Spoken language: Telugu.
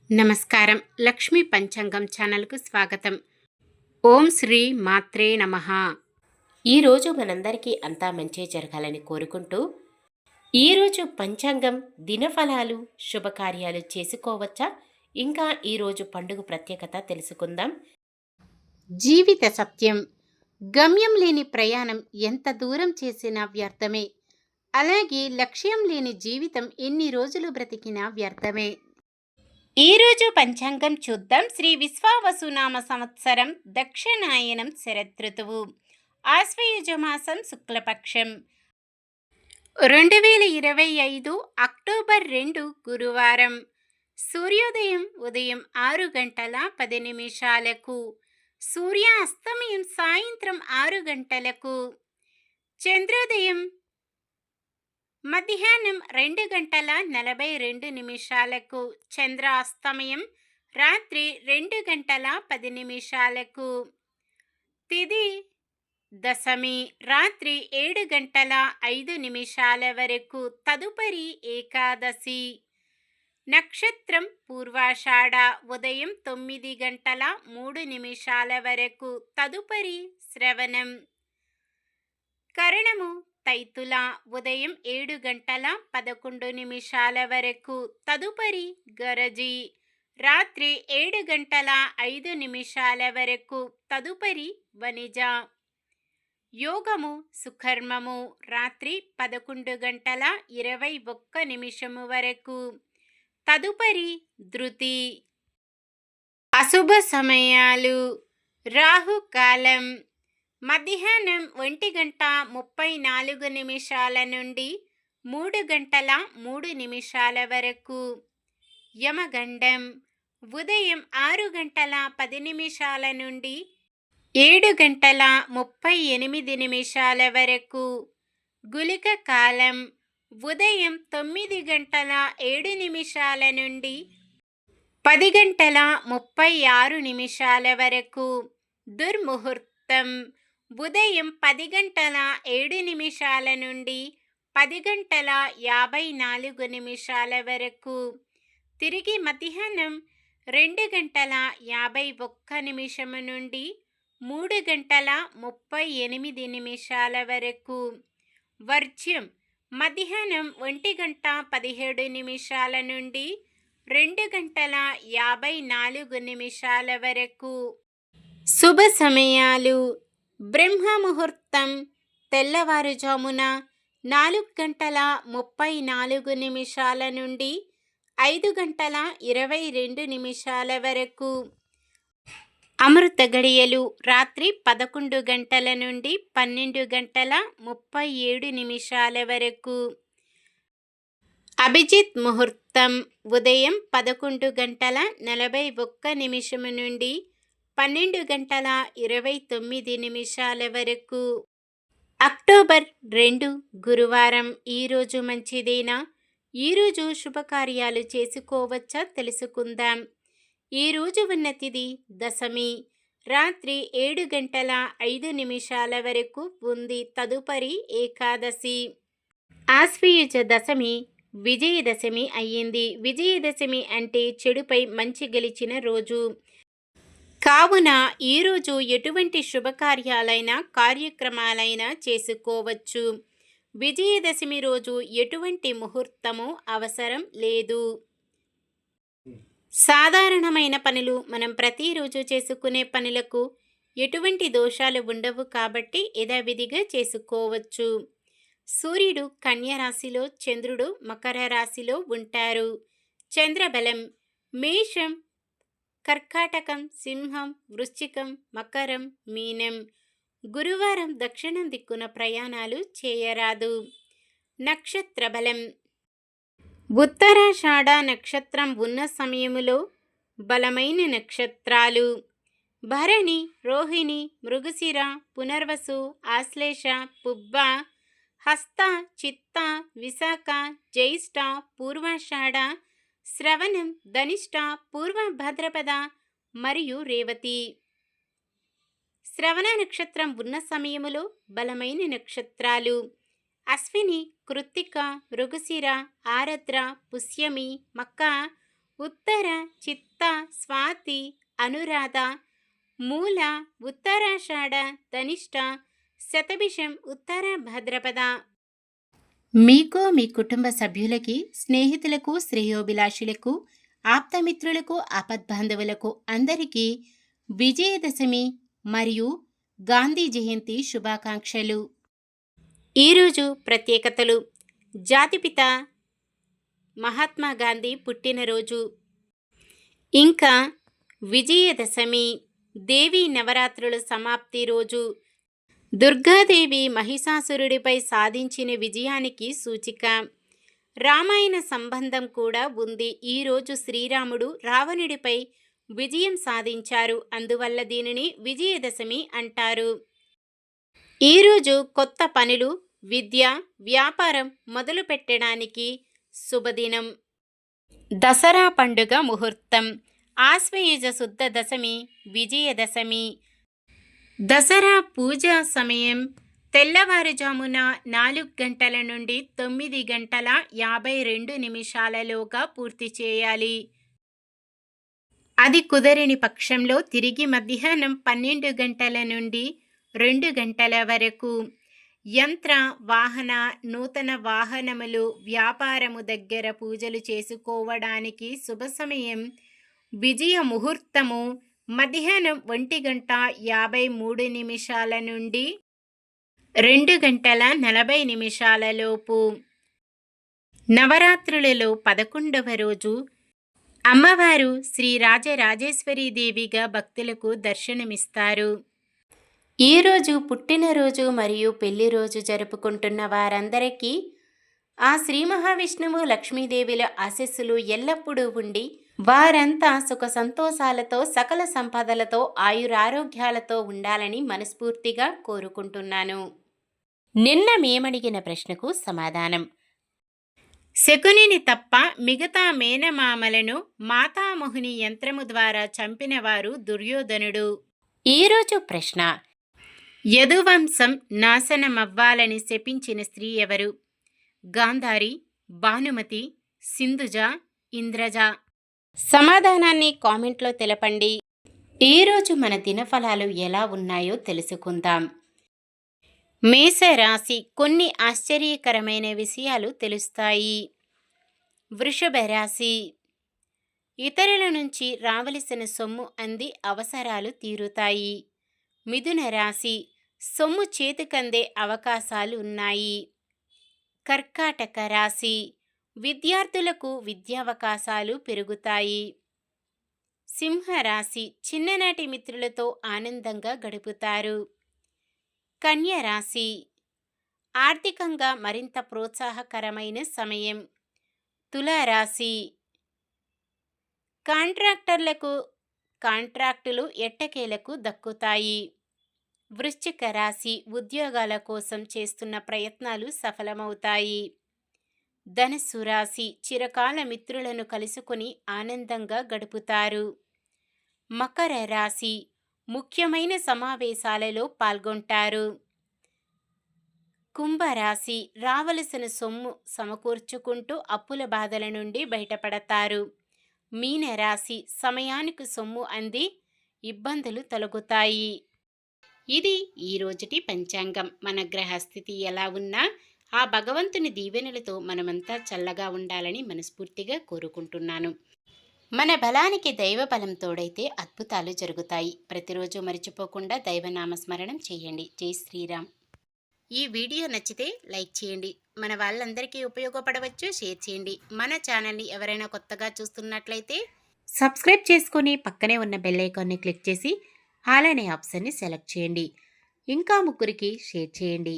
నమస్కారం. లక్ష్మీ పంచాంగం ఛానల్కు స్వాగతం. ఓం శ్రీ మాత్రే నమః. ఈరోజు మనందరికీ అంతా మంచి జరగాలని కోరుకుంటూ, ఈరోజు పంచాంగం దినఫలాలు శుభకార్యాలు చేసుకోవచ్చా, ఇంకా ఈరోజు పండుగ ప్రత్యేకత తెలుసుకుందాం. జీవిత సత్యం. గమ్యం లేని ప్రయాణం ఎంత దూరం చేసినా వ్యర్థమే. అలాగే లక్ష్యం లేని జీవితం ఎన్ని రోజులు బ్రతికినా వ్యర్థమే. ఈరోజు పంచాంగం చూద్దాం. శ్రీ విశ్వావసునామ సంవత్సరం దక్షిణాయనం శరదృతువు, ఆశ్వయుజమాసం శుక్లపక్షం, 2025 అక్టోబర్ 2 గురువారం. సూర్యోదయం ఉదయం 6 గంటల 10 నిమిషాలకు, సూర్యాస్తమయం సాయంత్రం 6 గంటలకు, చంద్రోదయం మధ్యాహ్నం 2 గంటల 42 నిమిషాలకు, చంద్రాస్తమయం రాత్రి 2 గంటల 10 నిమిషాలకు, తిథి దశమి రాత్రి 7 గంటల 5 నిమిషాల వరకు, తదుపరి ఏకాదశి. నక్షత్రం పూర్వాషాఢ ఉదయం 9 గంటల 3 నిమిషాల వరకు, తదుపరి శ్రవణం. కరణము తైతుల ఉదయం 7 గంటల 11 నిమిషాల వరకు, తదుపరి గరజి రాత్రి 7 గంటల 5 నిమిషాల వరకు, తదుపరి వనిజ. యోగము సుకర్మము రాత్రి 11 గంటల 21 నిమిషము వరకు, తదుపరి ధృతి. అశుభ సమయాలు. రాహుకాలం మధ్యాహ్నం 1 గంట 34 నిమిషాల నుండి 3 గంటల 3 నిమిషాల వరకు. యమగండం ఉదయం 6 గంటల 10 నిమిషాల నుండి 7 గంటల 38 నిమిషాల వరకు. గుళిక కాలం ఉదయం 9 గంటల 7 నిమిషాల నుండి 10 గంటల 36 నిమిషాల వరకు. దుర్ముహూర్తం ఉదయం 10 గంటల 7 నిమిషాల నుండి 10 గంటల 54 నిమిషాల వరకు. తిరిగి మధ్యాహ్నం 2 గంటల 51 నిమిషము నుండి 3 గంటల 38 నిమిషాల వరకు. వర్జ్యం మధ్యాహ్నం 1 గంట 17 నిమిషాల నుండి 2 గంటల 54 నిమిషాల వరకు. శుభ సమయాలు. బ్రహ్మ ముహూర్తం తెల్లవారుజామున 4 గంటల 34 నిమిషాల నుండి 5 గంటల 22 నిమిషాల వరకు. అమృత గడియలు రాత్రి 11 గంటల నుండి 12 గంటల 37 నిమిషాల వరకు. అభిజిత్ ముహూర్తం ఉదయం 11 గంటల 41 నిమిషము నుండి 12 గంటల 29 నిమిషాల వరకు. అక్టోబర్ 2 గురువారం. ఈరోజు మంచిదేనా? ఈరోజు శుభకార్యాలు చేసుకోవచ్చా తెలుసుకుందాం. ఈరోజు ఉన్న తిథి దశమి రాత్రి 7 గంటల 5 నిమిషాల వరకు ఉంది, తదుపరి ఏకాదశి. ఆశ్వయుజ దశమి విజయదశమి అయ్యింది. విజయదశమి అంటే చెడుపై మంచి గెలిచిన రోజు. కావున ఈరోజు ఎటువంటి శుభకార్యాలైనా కార్యక్రమాలైనా చేసుకోవచ్చు. విజయదశమి రోజు ఎటువంటి ముహూర్తము అవసరం లేదు. సాధారణమైన పనులు మనం ప్రతిరోజు చేసుకునే పనులకు ఎటువంటి దోషాలు ఉండవు కాబట్టి యథావిధిగా చేసుకోవచ్చు. సూర్యుడు కన్య రాశిలో, చంద్రుడు మకర రాశిలో ఉంటారు. చంద్రబలం మేషం, కర్కాటకం, సింహం, వృశ్చికం, మకరం, మీనం. గురువారం దక్షిణం దిక్కున ప్రయాణాలు చేయరాదు. నక్షత్ర బలం. ఉత్తరాషాఢ నక్షత్రం ఉన్న సమయములో బలమైన నక్షత్రాలు భరణి, రోహిణి, మృగశిర, పునర్వసు, ఆశ్లేష, పుబ్బ, హస్త, చిత్త, విశాఖ, జ్యేష్ఠ, పూర్వాషాఢ, శ్రవణం, ధనిష్ట, పూర్వ భాద్రపద మరియు రేవతి. శ్రవణ నక్షత్రం ఉన్న సమయములో బలమైన నక్షత్రాలు అశ్విని, కృత్తిక, మృగశిర, ఆరద్ర, పుష్యమి, మక్క, ఉత్తర, చిత్త, స్వాతి, అనురాధ, మూల, ఉత్తరాషాఢ, ధనిష్ట, శతభిషం, ఉత్తర భాద్రపద. మీకు మీ కుటుంబ సభ్యులకి, స్నేహితులకు, శ్రేయోభిలాషులకు, ఆప్తమిత్రులకు, ఆపద్బాంధవులకు అందరికీ విజయదశమి మరియు గాంధీ జయంతి శుభాకాంక్షలు. ఈరోజు ప్రత్యేకతలు: జాతిపిత మహాత్మా గాంధీ పుట్టినరోజు, ఇంకా విజయదశమి, దేవీ నవరాత్రుల సమాప్తి రోజు, దుర్గాదేవి మహిషాసురుడిపై సాధించిన విజయానికి సూచిక. రామాయణ సంబంధం కూడా ఉంది. ఈరోజు శ్రీరాముడు రావణుడిపై విజయం సాధించారు, అందువల్ల దీనిని విజయదశమి అంటారు. ఈరోజు కొత్త పనులు, విద్య, వ్యాపారం మొదలు పెట్టడానికి శుభదినం. దసరా పండుగ ముహూర్తం: ఆశ్వయుజ శుద్ధ దశమి, విజయదశమి. దసరా పూజా సమయం తెల్లవారుజామున 4 గంటల నుండి 9 గంటల 52 నిమిషాలలోగా పూర్తి చేయాలి. అది కుదరని పక్షంలో తిరిగి మధ్యాహ్నం 12 గంటల నుండి 2 గంటల వరకు. యంత్ర, వాహన, నూతన వాహనములు, వ్యాపారము దగ్గర పూజలు చేసుకోవడానికి శుభ సమయం విజయ ముహూర్తము మధ్యాహ్నం 1 గంట 53 నిమిషాల నుండి 2 గంటల 40 నిమిషాల లోపు. నవరాత్రులలో 11వ రోజు అమ్మవారు శ్రీ రాజరాజేశ్వరీ దేవిగా భక్తులకు దర్శనమిస్తారు. ఈరోజు పుట్టినరోజు మరియు పెళ్లి రోజు జరుపుకుంటున్న వారందరికీ ఆ శ్రీ మహావిష్ణువు, లక్ష్మీదేవిల ఆశీస్సులు ఎల్లప్పుడూ ఉండి వారంతా సుఖ సంతోషాలతో, సకల సంపదలతో, ఆయురారోగ్యాలతో ఉండాలని మనస్ఫూర్తిగా కోరుకుంటున్నాను. నిన్న మేమడిగిన ప్రశ్నకు సమాధానం: శకునిని తప్ప మిగతా మేనమామలను మాతామహుని యంత్రము ద్వారా చంపినవారు దుర్యోధనుడు. ఈరోజు ప్రశ్న: యదువంశం నాశనమవ్వాలని శపించిన స్త్రీ ఎవరు? గాంధారి, భానుమతి, సింధుజ, ఇంద్రజ. సమాధానాన్ని కామెంట్లో తెలపండి. ఈరోజు మన దినఫలాలు ఎలా ఉన్నాయో తెలుసుకుందాం. మేషరాశి: కొన్ని ఆశ్చర్యకరమైన విషయాలు తెలుస్తాయి. వృషభ రాశి: ఇతరుల నుంచి రావలసిన సొమ్ము అంది అవసరాలు తీరుతాయి. మిథున రాశి: సొమ్ము చేతికందే అవకాశాలు ఉన్నాయి. కర్కాటక రాశి: విద్యార్థులకు విద్యావకాశాలు పెరుగుతాయి. సింహరాశి: చిన్ననాటి మిత్రులతో ఆనందంగా గడుపుతారు. కన్య రాశి: ఆర్థికంగా మరింత ప్రోత్సాహకరమైన సమయం. తులారాశి: కాంట్రాక్టర్లకు కాంట్రాక్టులు ఎట్టకేలకు దక్కుతాయి. వృశ్చిక రాశి: ఉద్యోగాల కోసం చేస్తున్న ప్రయత్నాలు సఫలమవుతాయి. ధనుస్సు రాశి: చిరకాల మిత్రులను కలుసుకొని ఆనందంగా గడుపుతారు. మకర రాశి: ముఖ్యమైన సమావేశాలలో పాల్గొంటారు. కుంభరాశి: రావలసిన సొమ్ము సమకూర్చుకుంటూ అప్పుల బాధల నుండి బయటపడతారు. మీనరాశి: సమయానికి సొమ్ము అంది ఇబ్బందులు తొలగుతాయి. ఇది ఈరోజుటి పంచాంగం. మన గ్రహస్థితి ఎలా ఉన్నా ఆ భగవంతుని దీవెనలతో మనమంతా చల్లగా ఉండాలని మనస్ఫూర్తిగా కోరుకుంటున్నాను. మన బలానికి దైవ బలం తోడైతే అద్భుతాలు జరుగుతాయి. ప్రతిరోజు మర్చిపోకుండా దైవనామస్మరణం చేయండి. జై శ్రీరామ్. ఈ వీడియో నచ్చితే లైక్ చేయండి. మన వాళ్ళందరికీ ఉపయోగపడవచ్చు, షేర్ చేయండి. మన ఛానల్ని ఎవరైనా కొత్తగా చూస్తున్నట్లయితే సబ్స్క్రైబ్ చేసుకొని పక్కనే ఉన్న బెల్ ఐకాన్ని క్లిక్ చేసి ఆల్ అనే ఆప్షన్ని సెలెక్ట్ చేయండి. ఇంకా ముగ్గురికి షేర్ చేయండి.